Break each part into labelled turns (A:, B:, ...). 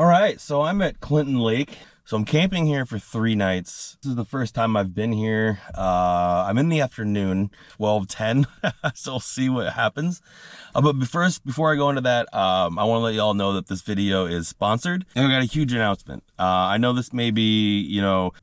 A: All right, so I'm at Clinton Lake. So I'm camping here for 3 nights. This is the first time I've been here. I'm in the afternoon, 12:10, so we'll see what happens. But first, before I go into that, I want to let y'all know that this video is sponsored. And I got a huge announcement. I know this may be,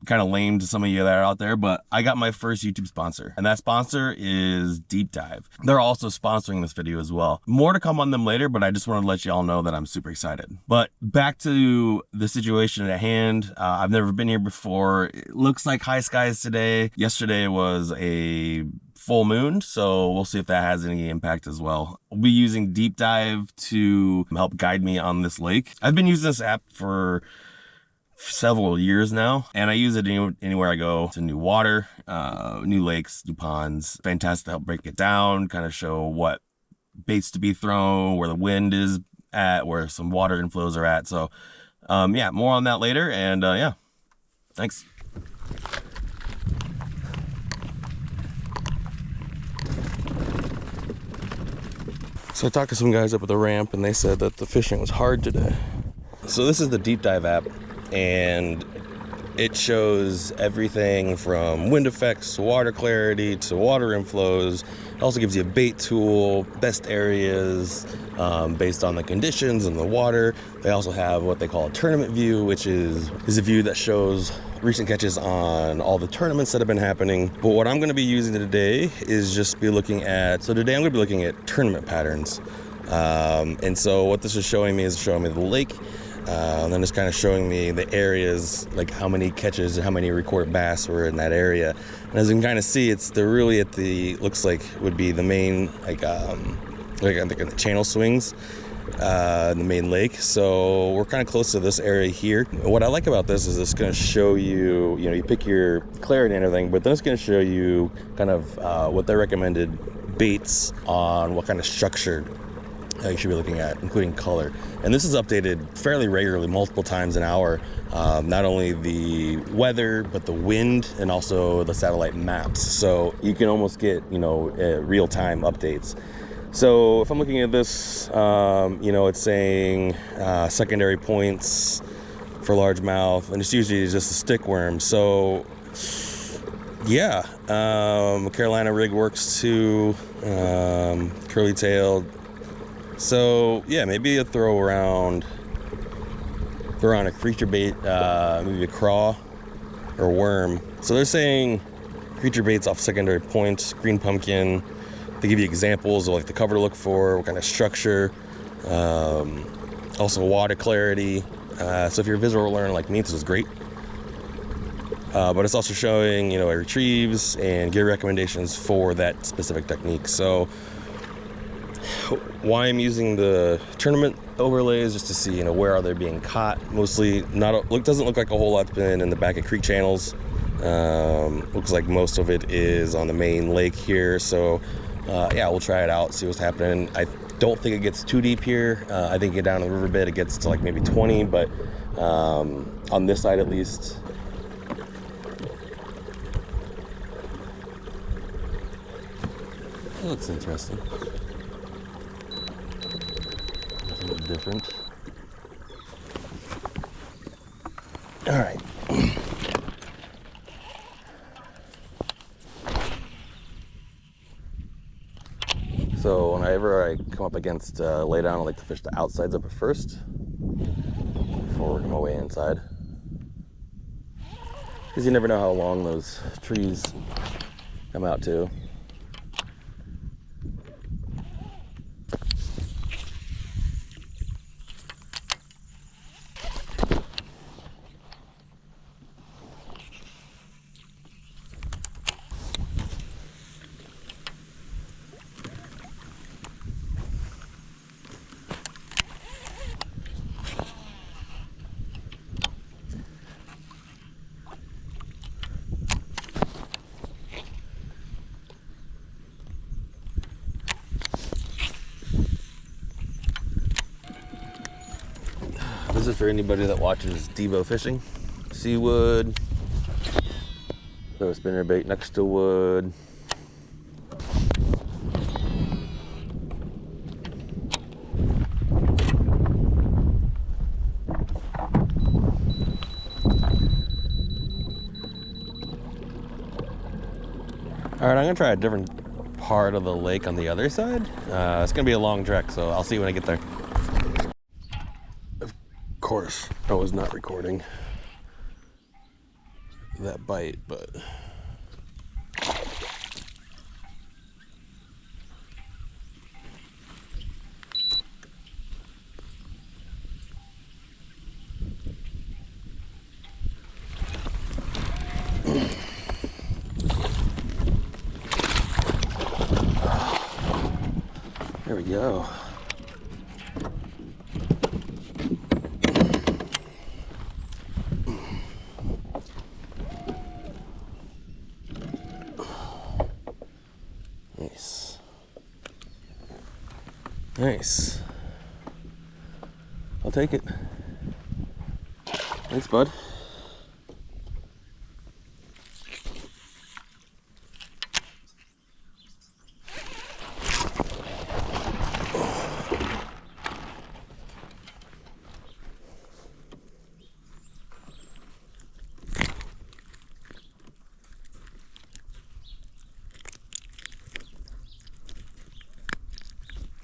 A: kind of lame to some of you that are out there, but I got my first YouTube sponsor, and that sponsor is Deep Dive. They're also sponsoring this video as well. More to come on them later, but I just wanted to let y'all know that I'm super excited. But back to the situation at hand. I've never been here before. It looks like high skies today. Yesterday was a full moon, so we'll see if that has any impact as well. I'll be using Deep Dive to help guide me on this lake. I've been using this app for several years now, and I use it anywhere I go to new water, new lakes, new ponds. Fantastic to help break it down, kind of show what baits to be thrown, where the wind is at, where some water inflows are at. So yeah, more on that later, and yeah, thanks. So I talked to some guys up at the ramp, and they said that the fishing was hard today. So this is the Deep Dive app, and it shows everything from wind effects to water clarity to water inflows. It also gives you a bait tool, best areas based on the conditions and the water. They also have what they call a tournament view, which is a view that shows recent catches on all the tournaments that have been happening. But what I'm going to be using today is just be looking at, so today I'm going to be looking at tournament patterns. And so what this is showing me the lake. And then it's kind of showing me the areas, like how many catches and how many recorded bass were in that area. And as you can kind of see, they're really at looks like would be the main, like I think the channel swings, in the main lake. So we're kind of close to this area here. And what I like about this is it's going to show you, you pick your clarity and everything, but then it's going to show you kind of what they recommended baits on what kind of structure you should be looking at, including color. And this is updated fairly regularly, multiple times an hour. Not only the weather, but the wind, and also the satellite maps. So you can almost get, real-time updates. So if I'm looking at this, it's saying secondary points for largemouth, and it's usually just a stick worm. So yeah, Carolina rig works too, curly-tailed. So yeah, maybe a throw around a creature bait, maybe a craw or worm. So they're saying creature baits off secondary points, green pumpkin. They give you examples of like the cover to look for, what kind of structure, also water clarity. So if you're a visual learner like me, this is great. But it's also showing, retrieves and gear recommendations for that specific technique. So why I'm using the tournament overlays, just to see, where are they being caught. Mostly doesn't look like a whole lot's been in the back of creek channels. Looks like most of it is on the main lake here. So yeah, we'll try it out, see what's happening. I don't think it gets too deep here. I think get down the riverbed, it gets to like maybe 20, but on this side at least. That looks interesting. A little different. All right. So whenever I come up against laydown, I like to fish the outsides of it first before working my way inside, because you never know how long those trees come out to. This is for anybody that watches Debo fishing. See wood, throw a spinner bait next to wood. All right, I'm gonna try a different part of the lake on the other side. It's gonna be a long trek, so I'll see you when I get there. Of course, I was not recording that bite, but there we go. Nice. Nice. I'll take it. Thanks, bud.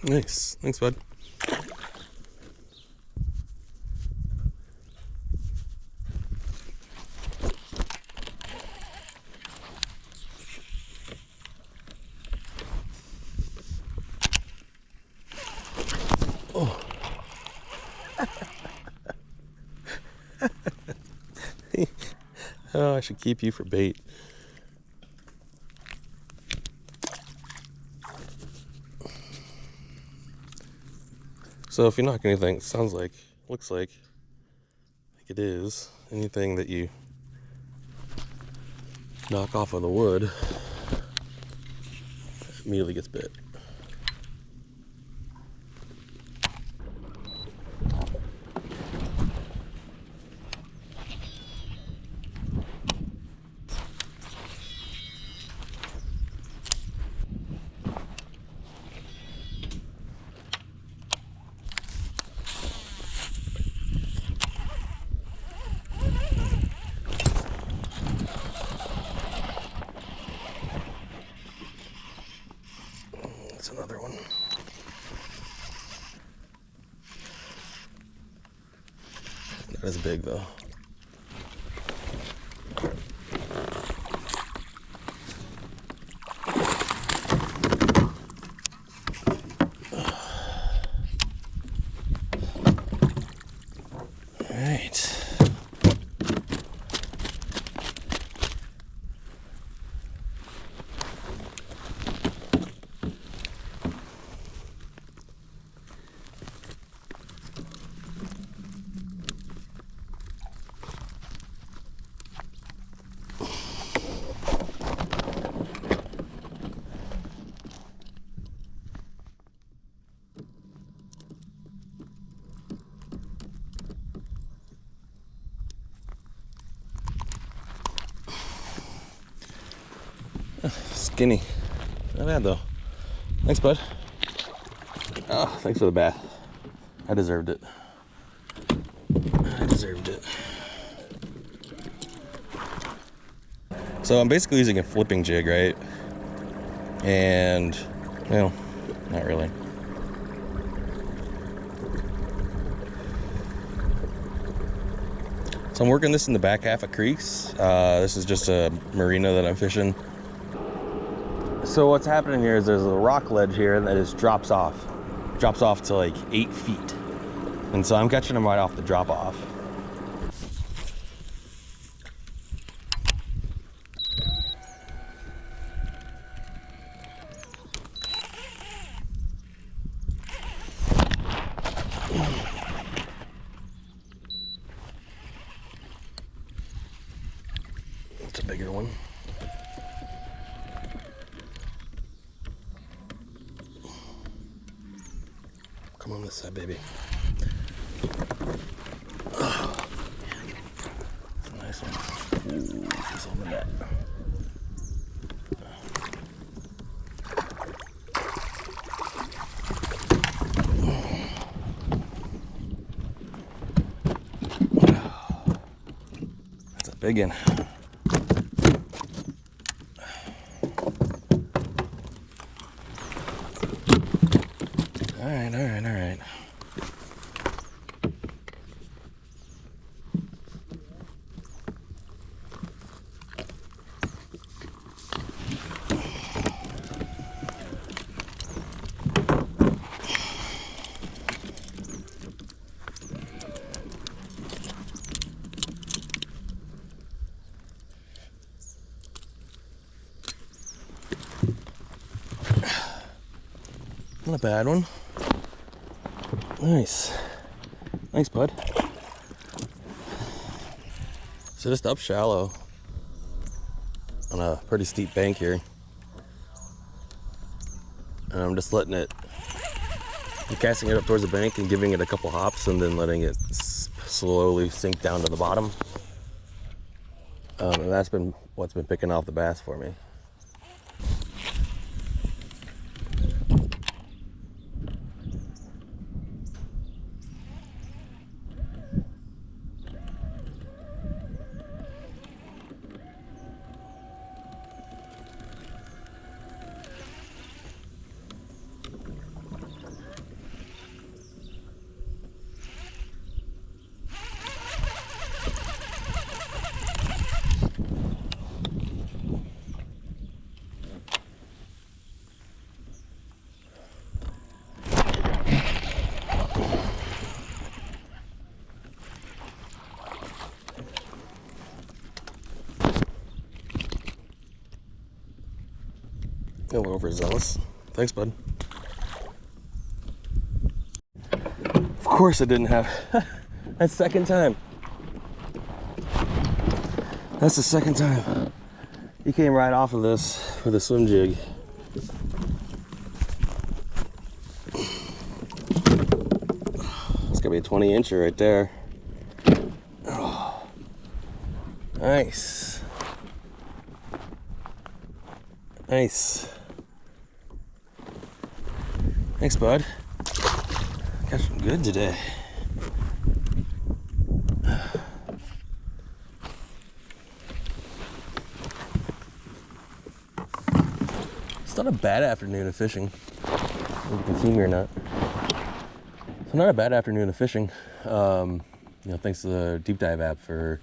A: Nice. Thanks, bud. Oh. Oh, I should keep you for bait. So if you knock anything, it sounds like, looks like it is, anything that you knock off of the wood immediately gets bit. That's another one. That is big though. All right. Skinny. Not bad though. Thanks, bud. Oh, thanks for the bath. I deserved it. I deserved it. So I'm basically using a flipping jig, right? And, well, not really. So I'm working this in the back half of creeks. This is just a marina that I'm fishing. So what's happening here is there's a rock ledge here that just drops off to like 8 feet. And so I'm catching them right off the drop off. It's a bigger one. Come on this side, baby. Oh. Nice one. Ooh, she's on the net. That's a big one. right, all right, all right. Not a bad one. Nice. Thanks, bud. So just up shallow on a pretty steep bank here. And I'm just letting it, I'm casting it up towards the bank and giving it a couple hops and then letting it slowly sink down to the bottom. And that's been what's been picking off the bass for me. A little overzealous. Thanks, bud. Of course I didn't have. That's the second time. That's the second time. He came right off of this with a swim jig. It's gonna be a 20-incher right there. Oh, nice. Nice. Thanks, bud. Catching good today. It's not a bad afternoon of fishing. If you can see me or not. So not a bad afternoon of fishing. You know, thanks to the deep dive app for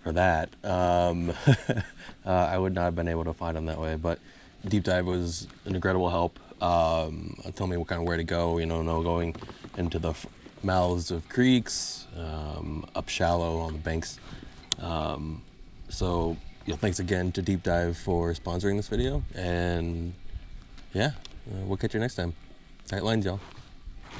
A: that. I would not have been able to find them that way, but deep dive was an incredible help. Told me what kind of where to go, you know, going into the mouths of creeks, up shallow on the banks. So, you know, thanks again to Deep Dive for sponsoring this video, and yeah, we'll catch you next time. Tight lines, y'all.